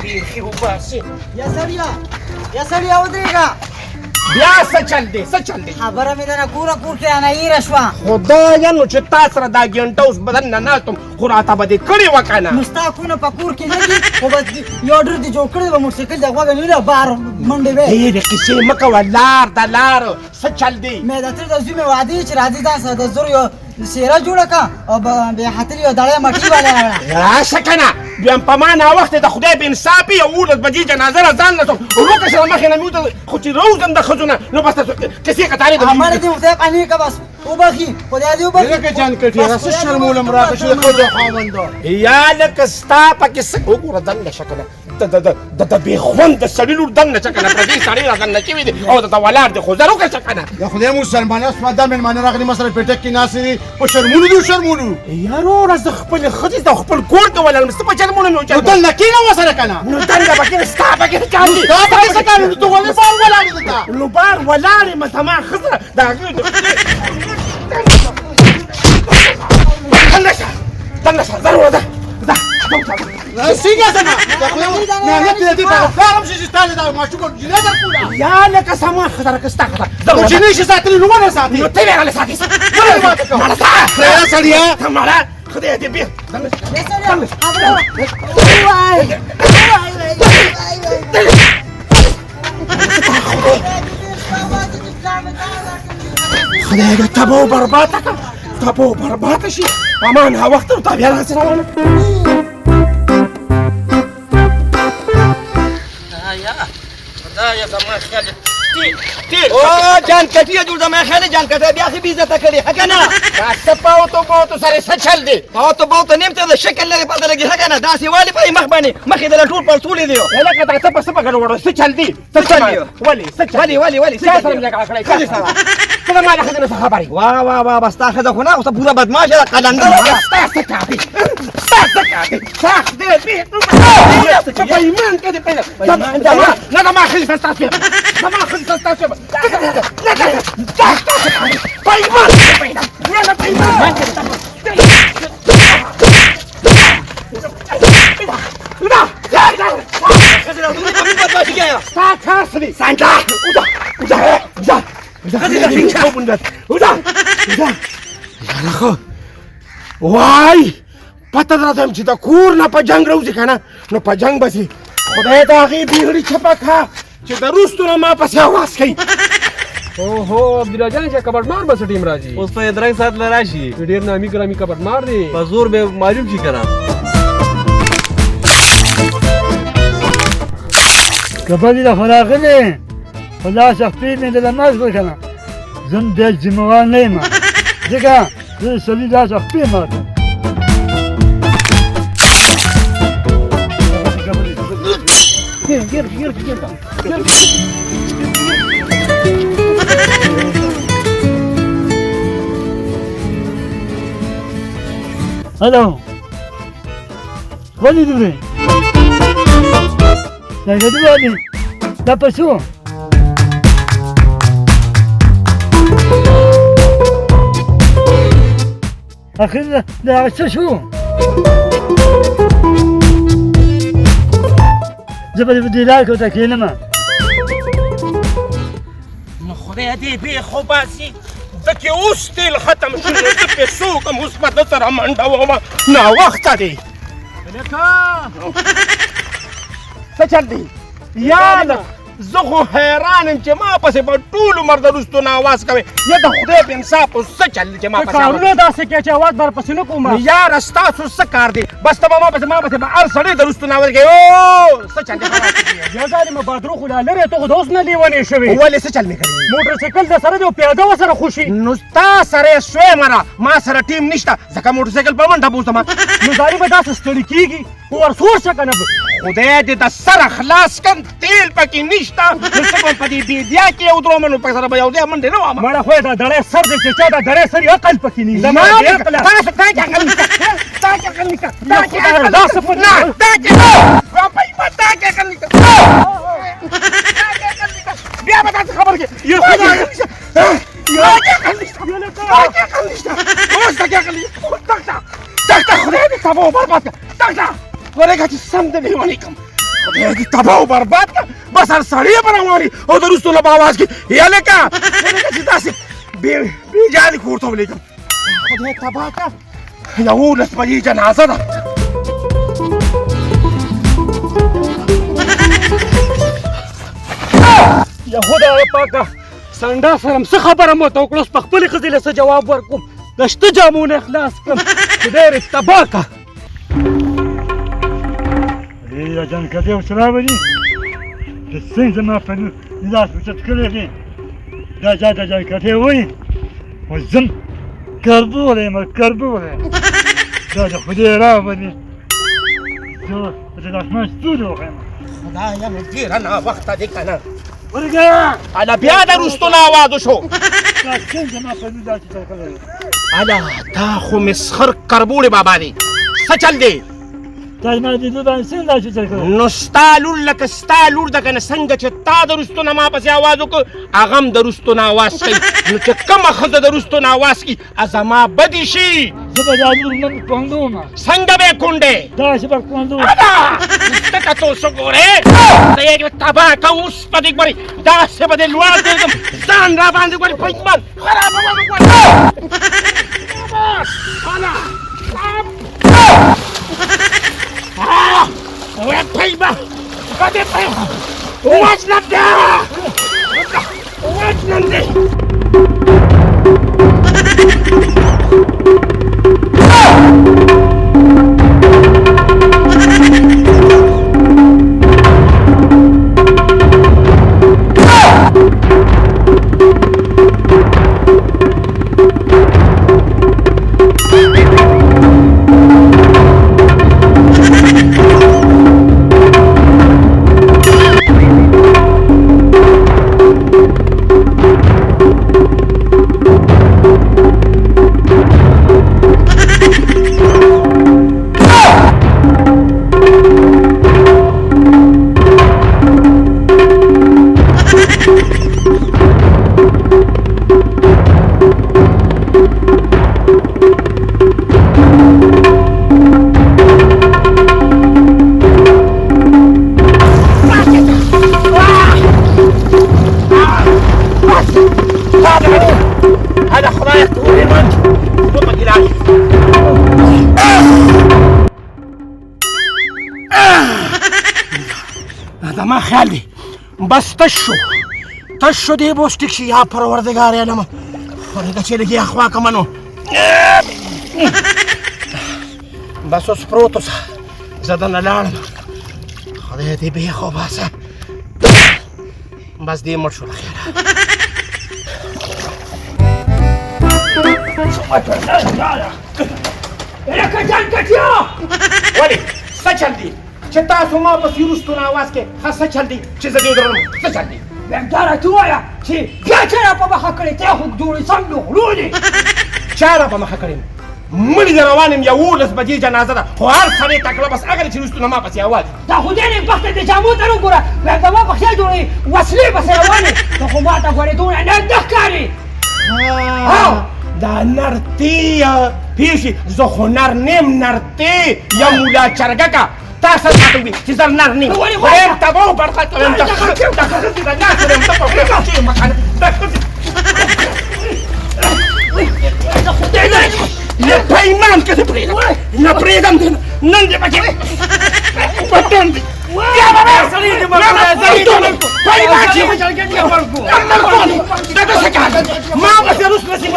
بیخي وباسي یا سړیا ودرېږه. بیا څه چل دی خبره مې ده نه ګوره کور کې انایره شوه. خدایه نو چې تا سره دا ګنټه اوس بدن نه ناستم خو راته به دې کړې وه که نه. نو ستا کونه په کور کې نه دي خو بس یو ډر دې جوړ کړی به موټرسایکل د غوږه نیولې بار منډې وې. ډېرې کیسې مه کوه لار د لار څه چل دی. مې د ترې د زوی مې وعده چې راځي ځان سره د زرو یو سیره جوړه کړه او بیا خاطر یو دړی مټۍ والا راوړه. راشه که نه بیا په ما ناوخته د خدای بې انصافي یو 11 بجې جنازه را ځان نه شم ورکه سره مخې نه مې وته خو چې روزم د ښځو نه نو بس کیسې قطارې هماړه دې خدای پنې که بس وبخي خدای دې وبخي. لکه جان کټي راسه شرمولم راته چې د ښځو خاوندو یا لکه ستا پکې څه وګوره دننه شه که نه د بې خونده سړي لور دننه شه که نه پردي سړی را دننه شوي دي او درته ولاړ دی خو زه وکړه شه که نه. د خدای مسلمانه اوس ما دا مېلمانه راغلي ما سره پیټک کې ناستې دي په شرمونو دي شرمونو. یاروره زه خپلې ښځې د خپل کور کې ولرم څه په شرمونو مې نو وچل دلته کېنه ورسره که نه نو دنده پکې نه ستا پکې نه کار دي. ستا پکې څه کار دی؟ ته ولې بار ولاړې دلته نو بار ولاړ یم زما ښځه د هغې دننه شه ضرور ده څنګه ځمه نعمت دې دې ته غفارم شي چې ستا له دا ماشومه جنۍ درکوله یا لکه سما ښځه راکړه ستا ښځه نو جنۍ چې ساتلې نو ونه ساتې نو ته یې هغه ساتې مړه سړیه ته مړه خدای دې بېر خدای دې تبه و برباده کړه تبه و برباده شي امان وخت ورته بیا راسې روانه خدایا زما خیال او جان کټیه جوړ زما خیال جان کټه بیا خې بیزه کړي هکه نه څه پاوتو سره څه چل دی پاوتو نیم ته د شکل لري پته لګي هکه نه داسې والی په مخ باندې مخې د ټول پر ټولې دی لکه دا څه په څه پکړ وړو څه چل دی څه چل دی ولې څه چل ولی څه سره مې کړی څه سره څه ما نه خدای څه خبري واه بس تا خزه خو نه اوس پورا بدمعاش ده قلندر ستاسو کافي صح دې په ایمان کې دې پیدا نه ما خلیفه ستاسو ما خلیفه ستاسو په ایمان کې پیدا نه په ایمان وای پته درته چې د کور نه په جنګ راوځي که نه نو په جنګ به سي خدای د هغې بیغړي چپه کړه چې د روستو نه ما پسې اواز کوي اوهو عبدالله جان چې کبډمار به څه ټیم راځي اوس په درنګ ساعت له راشي ډېر نامي ګرامي کبډمار دی په زور به معلوم شي که نه کبډي د خو راغلې خو دا سختي مې د نماز به که نه زه هم بیا ذمهوار نه یم ځکه زه د سړي دا سختي یم راته هلو ولې دې څنګه دې ولې دا په څو اخر دا څه شو زه به دې لار کې ورته کښېنم نو خدای دې بې خو باسي زه چې اوس تیل ختم شو نو زه پې څوکم اوس به ده سره منډه ومه ناوخته دی څه چل دی یاده زه خو حیران یم چې ما پسې به ټول عمر د روستو نه اواز کوې یا د خدای په انصاف اوس څه چل دی چې ما پسې کارونه داسې کوې چې اواز در پسې نه کوم یاره ستاسو څه کار دی بس ته به ما پسې به هر سړی د روستو نه اواز کوي او څه چل دی بیا ځای مې بادرو خو لا لرې ته خو د اوس نه لیونې شوې ولې څه چل مې کړی موټرسایکل د سره دی او پیاده ورسره خوشي نو ستا سره یې سوی مره ما سره ټیم نشته ځکه موټرسایکل په منډه بوځم نو زاري به داسې ستړي کېږي خو ورسور شه که نه خدای دې د سره خلاص کړم تیل پکې نشته نو څه کوم په دې بیدیا کې یو درومه نو پکې سره به یو ځای منډې نه وهم مړه خو دا دړی سر دی چې چا دا دړی سر عقل پکې نه زما تاسو تا کې عقل نشته تا کې عقل نشته تا کې عقل دا څه په نه تا کې په ایمان تا کې عقل نشته بیا به تاسو خبر کې یو خدای نشته اوس تا کې عقل نشته خدای دې تباه و برباد کړه ورېږه چې سم د لیوني کړم خدای دې تباه او برباد کړه بس هر سړی به راوړي او د روستو له په اواز کې یا لکه چې داسې بېجا دې کور ته ولېږم خدای تباه کړه 11 بجې جنازه ده یا خدای پاکه سنډا سره څه خبره مو ته وکړه اوس په خپلې ښځې له څه جواب ورکوم د شته جامونه خلاص کړم خدای دې تباه کړه یا جان کدی ورسره راولي چې څنګه زما په لاس اوچت کړی دی دا جان کدی وایي خو زم کربوړی یم کربوړی دا د خدای راولي زه د لاسمان ستوري وښیم خدایا نو ډېره ناوخته دی که نه ورګه هله بیا د روستو نه اواز وشو دا څنګه زما په لاس اوچت کړی دی هله دا خو مسخر کربوړی بابا دی څه چل دی تا زما د دې باندې څنګه لاس اوچت کړی نو ستا لور لکه ستا لور ده که نه څنګه چې تا د روستو نه ما پسې اواز وکړ هغه هم د روستو نه اواز کوي نو چې کومه ښځه د روستو نه اواز کړي زما بدې شي زه به دا لور نن کوندوم څنګه به یې کونډې داسې به کوندوم ته که اوس وګورې زه یې تباه کوم اوس به دې ګورې داسې به دې لوړ درځم ځان را باندې ګورې په ایمان خرابوه به ګورې بس هله Payba! Kade payba! Watch not there! Watch not there! هذا خلايا تقولي من ثم جلالي هذا ما خالي بس تشو دي بوستك شي يا پروردگار علم خوريگه چلگي اخوا کمنو بس اوس پروتوس زدن لاړم خدای دې به خو باسه بس دې مړ شو خیره لکه جنګټیا ولې څه چل دی چې تاسو ما پسې وروستو نه اواز کې ښه څه چل دی چې زه دې ودرولم څه چل دی بهتره ته ووایه چې بیا چا را په مخه کړې ته خو جوړې سم د غلو دي چا را په مخه کړې مړي د روان یم 11 بجې جنازه ده خو هر سړی تکړه بس هغه دی چې وروستو نه ما پسې اواز دا خو دې نېکبخته د جامو ته نه ګوره بیا زما په خیال جوړې وسلې پسې روانې ته خو ما ته ګورې دونه نه ښکاري دا نرتی پیشی زه خو نر نیم نرتی یا مولا چرګکه تا څه راته وي چې زه نر نیم خدایم تباه و برباد کړم د ښځې د ناسې یم ته په خدای چې مکانه د ښځې نه پیمان که دې پرېږدم نه پرېږدم دې نن دې پکې پټن دې بیا به پیمان چې دا څه کار ما بس روس نصیب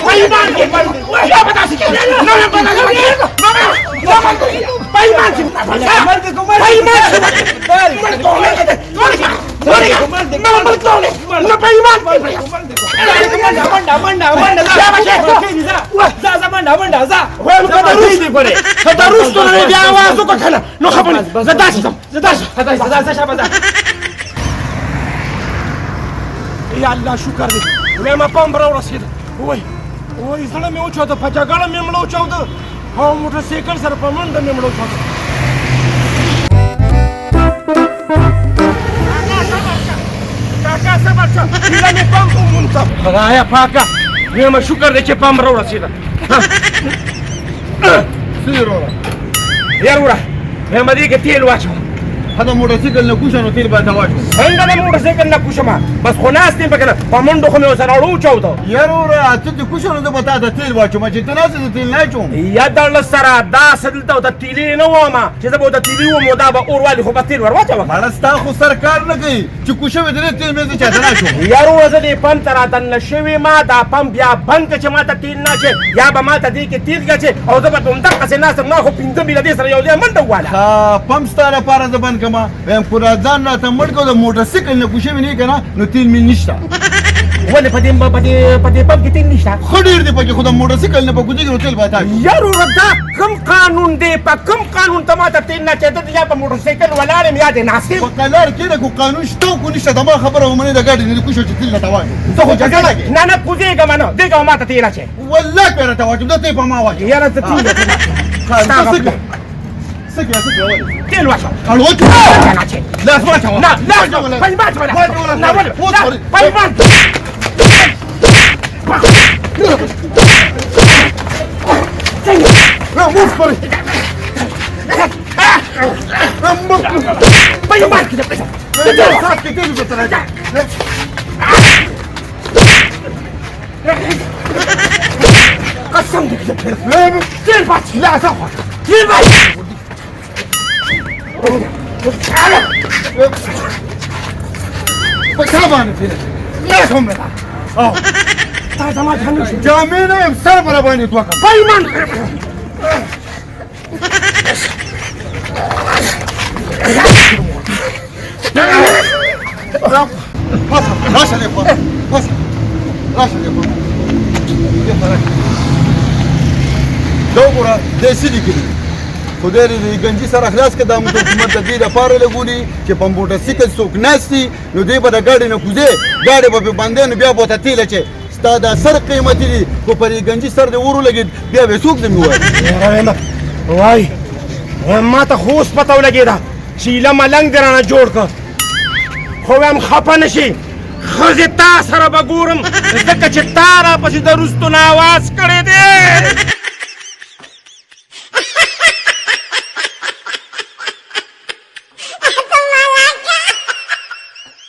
پیمان کې بیا به داسې کوي نه به داسې پیمان چې یا الله شکر دی وای ما پام را ورسېده وای زړه مې وچاوده په جګړه مې مړه وچاوده او موټر سایکل سره په منډه مې مړه وچاوده کاکا صبر شه هیله مې پام ومونځه خدایه پاکه وایم شکر دی چې پام را ورسېده څه دي وروره یار وروره وایم دې کې تیل واچوه هذا موټرسایکل نه کوشه نو تیل به ته واچوم څنګه د موټرسایکل نه کوشم بس خو ناست یم پکې نه په منډو خو مې ورسره وروچوده یار وروره ته دې کوشه نو زه به تا ته تیل واچوم چې ته ناست یې زه تیل نه اچوم یا درله سره داسې دلته ورته تیلې نه وم چې زه به ورته تیلې وم دا به اور والي خو به تیل ور واچوم ماړه ستا خو سر کار نه کوي چې کوشه وي دې تیل مې زه چاته نه اچوم یار وروره زه دې پمپ ته رادننه شوې ما دا پمپ بیا بند کړه چې ما ته تیل نه اچې یا به ما ته دې کې تیل اچې او زه به په همدغسې ناست یم ما خو پنځه میله دې سره یو ځای منډه وواله پمپ ستا لپاره زه بند کړم وایم خو را ځان راته مړ کړو د موټرسایکل نه کوشه وي نه که نه نو تیل مې نشته ولې په دې پمپ کې تیل نشته ښه ډېر دی پکې خو د موټرسایکل نه په کوڅه کې نو تیل به تا یار وروره دا کوم قانون دی په کوم قانون ته ما ته تیل نه اچېده یا په موټرسایکل ولاړ یم یا دې ناست یم په کلار کې ده خو قانون شته او کو نشته زما خبره ومنې د ګاډي نه د کوشو چې تیل راته واچوم زه خو جګړه نه نه کوزېږم نه دېږم ما ته تیل اچې والله که راته واچوم دا ته یې په ما واچوم یاره ته تیل تیل واچوه اړوت لاس واچوه نه لاس پنج واچوه نه ولې پنج واچوه موږ پرې پنج واچوه سات کې تیل به ته راځي قسم دې تیل واچوه لا زه تیل واچوه په چا باندې تیل نه کوم بلا او تا زما جانو شو جامې نه یم سر به راباندې دوه کړم پیمان راشه دې خوا راشه دې خوا دا وګوره دې څه لیکلي خدای دې د ګنجي سره خلاص کړه دا موږ حکومت د دې لپاره لګولي چې په موټرسایکل څوک ناست وي نو دوی به د ګاډي نه کوزي ګاډي به پرې باندې نو بیا به ورته تیل اچوي ستا دا سر قیمتي دي خو پر یې ګنجي سر دې ور ولګېد بیا به څوک ځم ووایي وای ما ته خو اوس پته ولګېده چې ایله ملنګ دې رانه جوړ کړ خو وایم خفه نه شي ښځې تا سره به ګورم ځکه چې تا راپسې د روستو نه اواز کړی دی